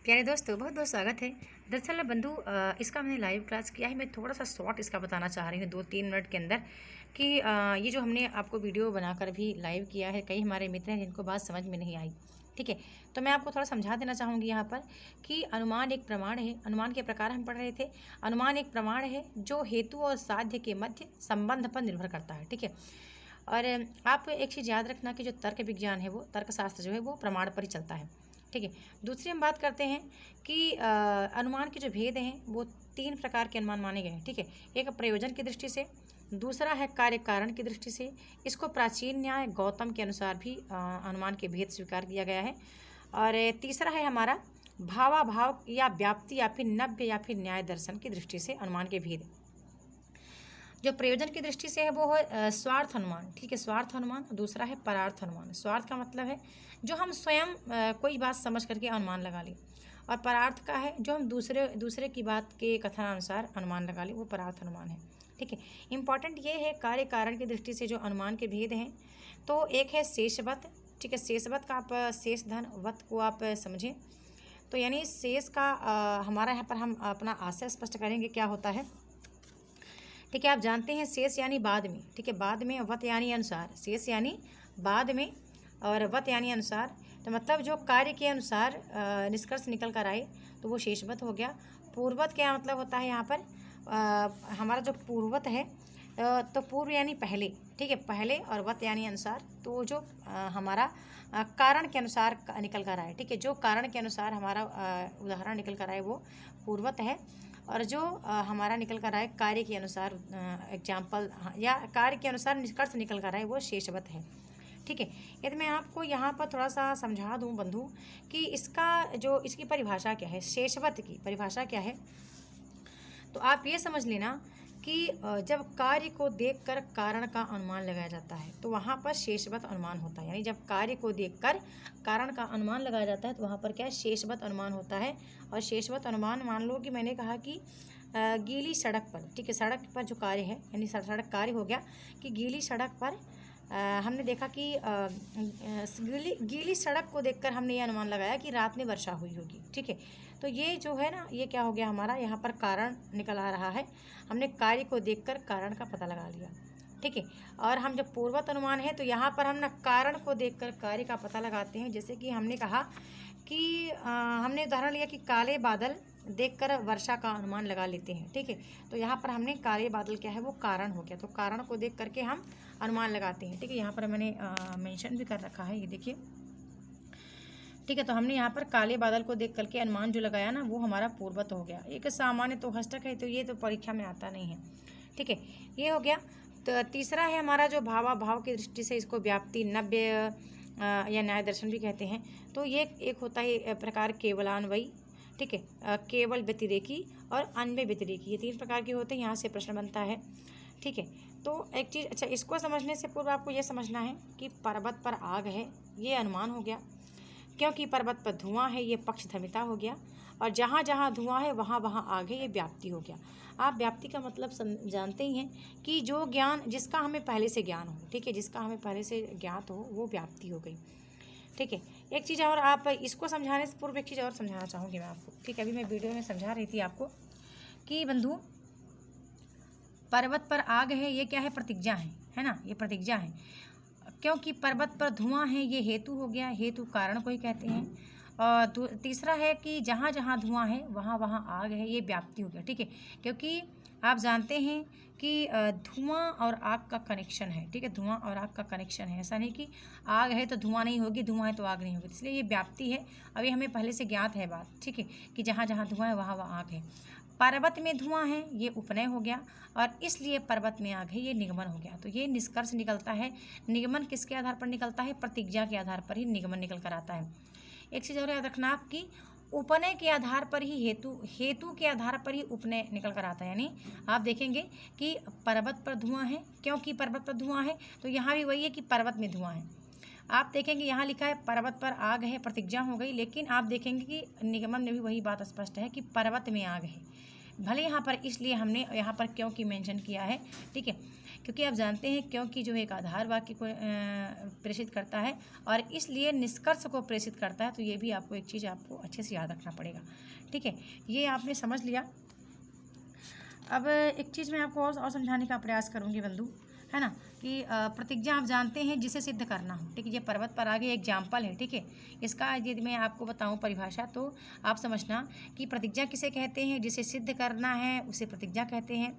प्यारे दोस्तों, बहुत बहुत स्वागत है। दरअसल बंधु, इसका मैंने लाइव क्लास किया है। मैं थोड़ा सा शॉर्ट इसका बताना चाह रही हूँ 2-3 मिनट के अंदर कि ये जो हमने आपको वीडियो बनाकर भी लाइव किया है, कई हमारे मित्र हैं जिनको बात समझ में नहीं आई। ठीक है, तो मैं आपको थोड़ा समझा देना चाहूँगी यहाँ पर कि अनुमान एक प्रमाण है। अनुमान के प्रकार हम पढ़ रहे थे। अनुमान एक प्रमाण है जो हेतु और साध्य के मध्य संबंध पर निर्भर करता है। ठीक है, और आप एक चीज़ याद रखना कि जो तर्क विज्ञान है, वो तर्कशास्त्र जो है वो प्रमाण पर ही चलता है। ठीक है, दूसरी हम बात करते हैं कि अनुमान के जो भेद हैं वो 3 प्रकार के अनुमान माने गए हैं। ठीक है, एक प्रयोजन की दृष्टि से, दूसरा है कार्य कारण की दृष्टि से। इसको प्राचीन न्याय गौतम के अनुसार भी अनुमान के भेद स्वीकार किया गया है। और तीसरा है हमारा भावाभाव या व्याप्ति या फिर नव्य या फिर न्याय दर्शन की दृष्टि से अनुमान के भेद। जो प्रयोजन की दृष्टि से है वो है स्वार्थ अनुमान। ठीक है, स्वार्थ अनुमान। दूसरा है परार्थ अनुमान। स्वार्थ का मतलब है जो हम स्वयं कोई बात समझ करके अनुमान लगा लें, और परार्थ का है जो हम दूसरे की बात के कथनानुसार अनुमान लगा लें, वो परार्थ अनुमान है। ठीक है, इंपॉर्टेंट ये है कार्य कारण की दृष्टि से जो अनुमान के भेद हैं, तो एक है शेषवत। ठीक है, शेषवत का आप शेष धन वत को आप समझें, तो यानी शेष का हमारा यहाँ पर हम अपना आशय स्पष्ट करेंगे क्या होता है। ठीक है, आप जानते हैं शेष यानी बाद में। ठीक है, बाद में, वत यानी अनुसार। शेष यानी बाद में और वत यानी अनुसार। तो मतलब जो कार्य के अनुसार निष्कर्ष निकल कर आए तो वो शेषवत हो गया। पूर्ववत क्या मतलब होता है यहाँ पर, हमारा जो पूर्ववत है तो पूर्व यानी पहले। ठीक है, पहले, और वत यानी अनुसार। तो जो हमारा कारण के अनुसार निकल कर आए। ठीक है, जो कारण के अनुसार हमारा उदाहरण निकल कर आए वो पूर्ववत है, और जो हमारा निकल कर आए कार्य के अनुसार एग्जाम्पल या कार्य के अनुसार निष्कर्ष निकल कर आए वो शेषवत है। ठीक है, यदि मैं आपको यहाँ पर थोड़ा सा समझा दूँ बंधु कि इसकी परिभाषा क्या है, शेषवत की परिभाषा क्या है, तो आप ये समझ लेना कि जब कार्य को देखकर कारण का अनुमान लगाया जाता है तो वहाँ पर शेषवत अनुमान होता है। यानी जब कार्य को देखकर कारण का अनुमान लगाया जाता है तो वहाँ पर क्या है, शेषवत अनुमान होता है। और शेषवत अनुमान, मान लो कि मैंने कहा कि गीली सड़क पर, ठीक है, सड़क पर जो कार्य है, यानी सड़क कार्य हो गया कि गीली सड़क पर हमने देखा कि गीली सड़क को देखकर हमने ये अनुमान लगाया कि रात में वर्षा हुई होगी। ठीक है, तो ये जो है ना, ये क्या हो गया हमारा, यहाँ पर कारण निकल आ रहा है। हमने कार्य को देखकर कारण का पता लगा लिया। ठीक है, और हम जब पूर्ववत अनुमान है तो यहाँ पर हम ना कारण को देखकर कार्य का पता लगाते हैं। जैसे कि हमने कहा कि हमने उदाहरण लिया कि काले बादल देखकर वर्षा का अनुमान लगा लेते हैं। ठीक है, तो यहाँ पर हमने काले बादल क्या है वो कारण हो गया, तो कारण को देख करके हम अनुमान लगाते हैं। ठीक है, यहाँ पर मैंने मेंशन भी कर रखा है, ये देखिए। ठीक है, तो हमने यहाँ पर काले बादल को देख करके अनुमान जो लगाया ना वो हमारा पूर्ववत हो गया। एक सामान्य तो हस्तक है, तो ये तो परीक्षा में आता नहीं है। ठीक है, ये हो गया। तो तीसरा है हमारा जो भावाभाव की दृष्टि से, इसको व्याप्ति, नव्य या न्याय दर्शन भी कहते हैं। तो ये एक होता है प्रकार केवलान्वयी। ठीक है, केवल व्यतिरेकी और अन्वय व्यतिरेकी, ये 3 प्रकार के होते हैं। यहाँ से प्रश्न बनता है। ठीक है, तो एक चीज़, अच्छा, इसको समझने से पूर्व आपको ये समझना है कि पर्वत पर आग है, ये अनुमान हो गया। क्योंकि पर्वत पर धुआं है, ये पक्षधर्मिता हो गया। और जहाँ जहाँ धुआं है वहाँ वहाँ आग है, ये व्याप्ति हो गया। आप व्याप्ति का मतलब जानते ही हैं कि जो ज्ञान, जिसका हमें पहले से ज्ञान हो। ठीक है, जिसका हमें पहले से ज्ञात हो वो व्याप्ति हो गई। ठीक है, एक चीज़ और, आप इसको समझाने से पूर्व एक चीज़ और समझाना चाहूँगी मैं आपको। ठीक है, अभी मैं वीडियो में समझा रही थी आपको कि बंधु, पर्वत पर आग है, ये क्या है, प्रतिज्ञा है ना, ये प्रतिज्ञा है। क्योंकि पर्वत पर धुआं है, ये हेतु हो गया, हेतु कारण को ही कहते हैं। और तीसरा है कि जहाँ जहाँ धुआं है वहाँ वहाँ आग है, ये व्याप्ति हो गया। ठीक है, क्योंकि आप जानते हैं कि धुआं और आग का कनेक्शन है। ठीक है, धुआं और आग का कनेक्शन है, ऐसा नहीं कि आग है तो धुआं नहीं होगी, धुआं है तो आग नहीं होगी, इसलिए ये व्याप्ति है। अभी हमें पहले से ज्ञात है बात। ठीक है, कि जहाँ जहाँ धुआं है वहाँ वहाँ आग है। पर्वत में धुआं है, ये उपनय हो गया, और इसलिए पर्वत में आग है, ये निगमन हो गया। तो ये निष्कर्ष निकलता है। निगमन किसके आधार पर निकलता है, प्रतिज्ञा के आधार पर ही निगमन निकल कर आता है। एक चीज़ और याद रखना आपकी, उपनय के आधार पर ही हेतु के आधार पर ही उपनय निकल कर आता है। यानी आप देखेंगे कि पर्वत पर धुआं है, क्योंकि पर्वत पर धुआं है तो यहाँ भी वही है कि पर्वत में धुआं है। आप देखेंगे यहाँ लिखा है पर्वत पर आग है, प्रतिज्ञा हो गई, लेकिन आप देखेंगे कि निगमन में भी वही बात स्पष्ट है कि पर्वत में आग है। भले यहाँ पर इसलिए हमने यहाँ पर क्योंकि मेंशन किया है। ठीक है, क्योंकि आप जानते हैं क्योंकि जो है एक आधार वाक्य को प्रेषित करता है और इसलिए निष्कर्ष को प्रेषित करता है। तो ये भी आपको एक चीज़ आपको अच्छे से याद रखना पड़ेगा, ठीक है। ये आपने समझ लिया। अब एक चीज़ मैं आपको और समझाने का प्रयास करूँगी बंधु, है ना, कि प्रतिज्ञा आप जानते हैं जिसे सिद्ध करना हो, ठीक है। ये पर्वत पर आगे एग्जाम्पल है, ठीक है। इसका यदि मैं आपको बताऊं परिभाषा तो आप समझना कि प्रतिज्ञा किसे कहते हैं, जिसे सिद्ध करना है उसे प्रतिज्ञा कहते हैं।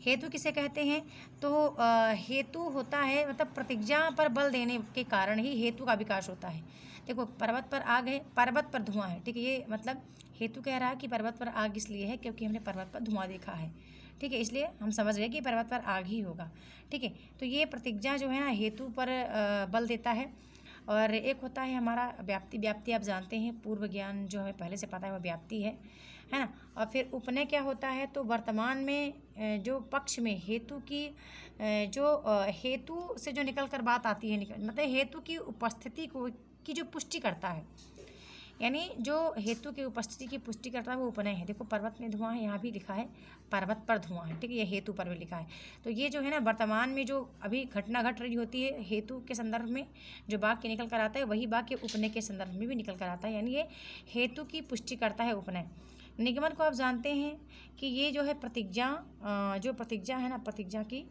हेतु किसे कहते हैं, तो हेतु होता है मतलब प्रतिज्ञा पर बल देने के कारण ही हेतु का विकास होता है। देखो पर्वत पर आग है, पर्वत पर धुआं है, ठीक है। ये मतलब हेतु कह रहा है कि पर्वत पर आग इसलिए है क्योंकि हमने पर्वत पर धुआं देखा है, ठीक है, इसलिए हम समझ रहे हैं कि पर्वत पर आग ही होगा, ठीक है। तो ये प्रतिज्ञा जो है ना हेतु पर बल देता है। और एक होता है हमारा व्याप्ति। व्याप्ति आप जानते हैं, पूर्व ज्ञान जो हमें पहले से पता है वो व्याप्ति है ना। और फिर उपनय क्या होता है, तो वर्तमान में जो पक्ष में हेतु की जो हेतु से जो निकल कर बात आती है, मतलब हेतु की उपस्थिति को की जो पुष्टि करता है, यानी जो हेतु की उपस्थिति की पुष्टि करता है वो उपनय है। देखो पर्वत में धुआं है, यहाँ भी लिखा है पर्वत पर धुआं है, ठीक है, ये हेतु पर भी लिखा है। तो ये जो है ना वर्तमान में जो अभी घटना घट रही होती है हेतु के संदर्भ में जो वाक्य निकल कर आता है वही वाक्य उपनय के संदर्भ में भी निकल कर आता है, यानी ये हेतु की पुष्टि करता है उपनय। निगमन को आप जानते हैं कि ये जो है प्रतिज्ञा, जो प्रतिज्ञा है ना, प्रतिज्ञा की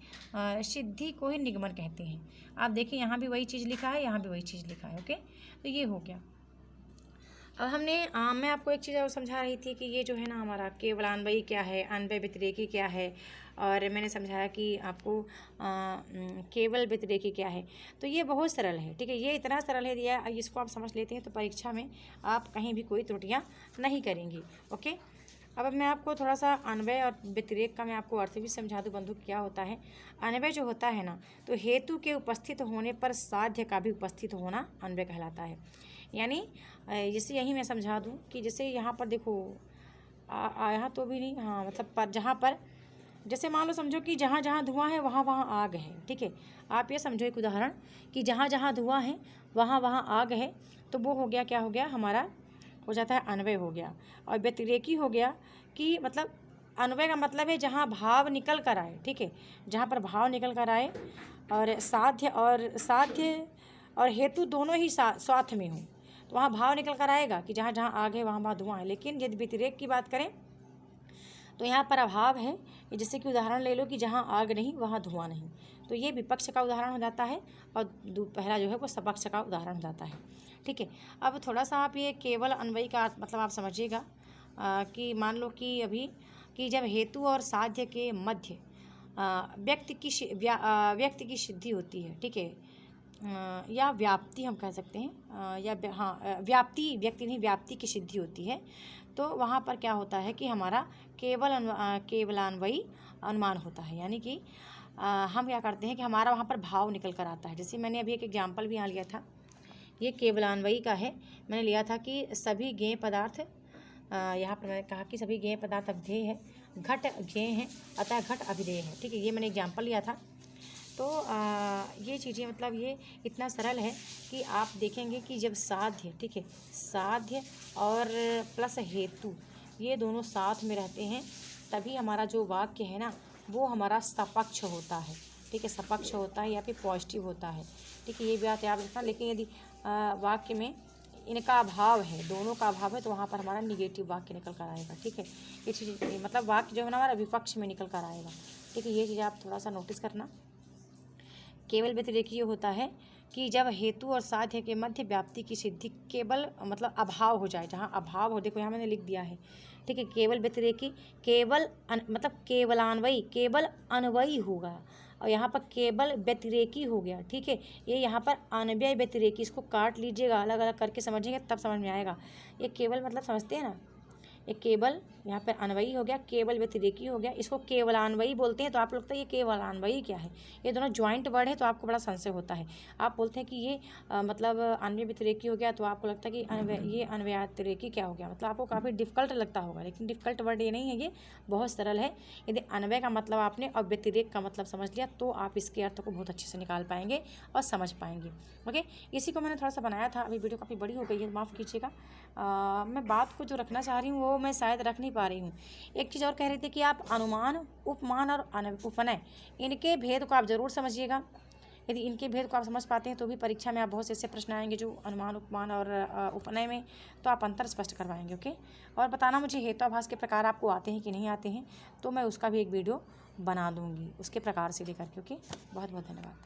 सिद्धि को ही निगमन कहते हैं। आप देखिए यहाँ भी वही चीज़ लिखा है, यहाँ भी वही चीज़ लिखा है, ओके। तो ये हो गया। अब हमने मैं आपको एक चीज़ और समझा रही थी कि ये जो है ना हमारा केवलान्वयी क्या है, अन्वय व्यतिरेकी क्या है, और मैंने समझाया कि आपको केवल व्यतिरेकी क्या है। तो ये बहुत सरल है, ठीक है, ये इतना सरल है दिया, इसको आप समझ लेते हैं तो परीक्षा में आप कहीं भी कोई त्रुटियाँ नहीं करेंगी, ओके। अब मैं आपको थोड़ा सा अन्वय और व्यतिरेक का मैं आपको अर्थ भी समझा दूँ बंधु क्या होता है। अन्वय जो होता है ना, तो हेतु के उपस्थित होने पर साध्य का भी उपस्थित होना अन्वय कहलाता है। यानी जैसे यही मैं समझा दूँ कि जैसे यहाँ पर देखो यहाँ तो भी नहीं, हाँ मतलब पर जहाँ पर जैसे मान लो समझो कि जहाँ जहाँ धुआं है वहाँ वहाँ आग है, ठीक है। आप ये समझो एक उदाहरण कि जहाँ जहाँ धुआं है वहाँ वहाँ आग है, तो वो हो गया, क्या हो गया हमारा, हो जाता है अन्वय हो गया। और व्यतिरेकी हो गया कि मतलब अन्वय का मतलब है जहाँ भाव निकल कर आए, ठीक है, जहाँ पर भाव निकल कर आए और साध्य और हेतु दोनों ही साथ में हों, तो वहाँ भाव निकल कर आएगा कि जहाँ जहाँ आग है वहाँ वहाँ धुआं है। लेकिन यदि व्यतिरेक की बात करें तो यहाँ पर अभाव है, जैसे कि उदाहरण ले लो कि जहाँ आग नहीं वहाँ धुआं नहीं, तो ये विपक्ष का उदाहरण हो जाता है और पहला जो है वो सपक्ष का उदाहरण हो जाता है, ठीक है। अब थोड़ा सा आप ये केवल अन्वयी का मतलब आप समझिएगा कि मान लो कि अभी कि जब हेतु और साध्य के मध्य व्यक्ति की सिद्धि होती है, ठीक है, या व्याप्ति हम कह सकते हैं, या हाँ व्याप्ति, व्यक्ति नहीं व्याप्ति की सिद्धि होती है, तो वहाँ पर क्या होता है कि हमारा केवलान्वयी अनुमान होता है। यानी कि हम क्या करते हैं कि हमारा वहाँ पर भाव निकल कर आता है। जैसे मैंने अभी एक एग्जाम्पल भी यहाँ लिया था, ये केवलान्वयी का है, मैंने लिया था कि सभी ज्ञेय पदार्थ, यहाँ पर मैंने कहा कि सभी ज्ञेय पदार्थ अभिधेय है, घट ज्ञेय है अतः घट अभिधेय है, ठीक है, ये मैंने एग्जाम्पल लिया था। तो ये चीज़ें मतलब ये इतना सरल है कि आप देखेंगे कि जब साध्य, ठीक है, साध्य और प्लस हेतु ये दोनों साथ में रहते हैं तभी हमारा जो वाक्य है ना वो हमारा सपक्ष होता है, ठीक है, सपक्ष होता है या फिर पॉजिटिव होता है, ठीक है, ये बात याद रखना। लेकिन यदि वाक्य में इनका अभाव है, दोनों का अभाव है, तो वहाँ पर हमारा निगेटिव वाक्य निकल कर आएगा, ठीक है। ये चीज़ मतलब वाक्य जो है ना हमारा विपक्ष में निकल कर आएगा, ठीक है, ये चीज़ आप थोड़ा सा नोटिस करना। केवल व्यतिरेकी होता है कि जब हेतु और साध्य के मध्य व्याप्ति की सिद्धि केवल मतलब अभाव हो जाए, जहाँ अभाव हो, देखो यहाँ मैंने लिख दिया है, ठीक है। केवल व्यतिरेकी केवल मतलब केवलान्वयी केवल अन्वयी होगा, और यहाँ पर केवल व्यतिरेकी हो गया, ठीक है। ये यहाँ पर अन्वय व्यतिरेकी, इसको काट लीजिएगा, अलग अलग करके समझेंगे तब समझ में आएगा। ये केवल मतलब समझते हैं ना, ये केवल यहाँ पर अन्वयी हो गया, केवल व्यतिरेकी हो गया, इसको केवलान्वयी बोलते हैं। तो आप लगता है ये केवलान्वयी क्या है, ये दोनों ज्वाइंट वर्ड है, तो आपको बड़ा संशय होता है। आप बोलते हैं कि ये मतलब अन्वय व्यतिरेकी हो गया, तो आपको लगता है कि ये अन्वयातिरेकी क्या हो गया, मतलब आपको काफ़ी डिफिकल्ट लगता होगा। लेकिन डिफिकल्ट वर्ड ये नहीं है, ये बहुत सरल है। यदि अन्वय का मतलब आपने और व्यतिरेक का मतलब समझ लिया तो आप इसके अर्थ को बहुत अच्छे से निकाल पाएंगे और समझ पाएंगे, ओके। इसी को मैंने थोड़ा सा बनाया था, अभी वीडियो काफ़ी बड़ी हो गई है, माफ़ कीजिएगा। मैं बात को जो रखना चाह रही हूँ वो वो मैं शायद रख नहीं पा रही हूँ। एक चीज़ और कह रही थी कि आप अनुमान, उपमान और उपनय, इनके भेद को आप ज़रूर समझिएगा। यदि इनके भेद को आप समझ पाते हैं तो भी परीक्षा में आप बहुत से ऐसे प्रश्न आएंगे जो अनुमान, उपमान और उपनय में, तो आप अंतर स्पष्ट करवाएंगे। ओके, और बताना मुझे हेत्वाभास के प्रकार आपको आते हैं कि नहीं आते हैं, तो मैं उसका भी एक वीडियो बना दूंगी उसके प्रकार से लेकर के। ओके, बहुत बहुत धन्यवाद।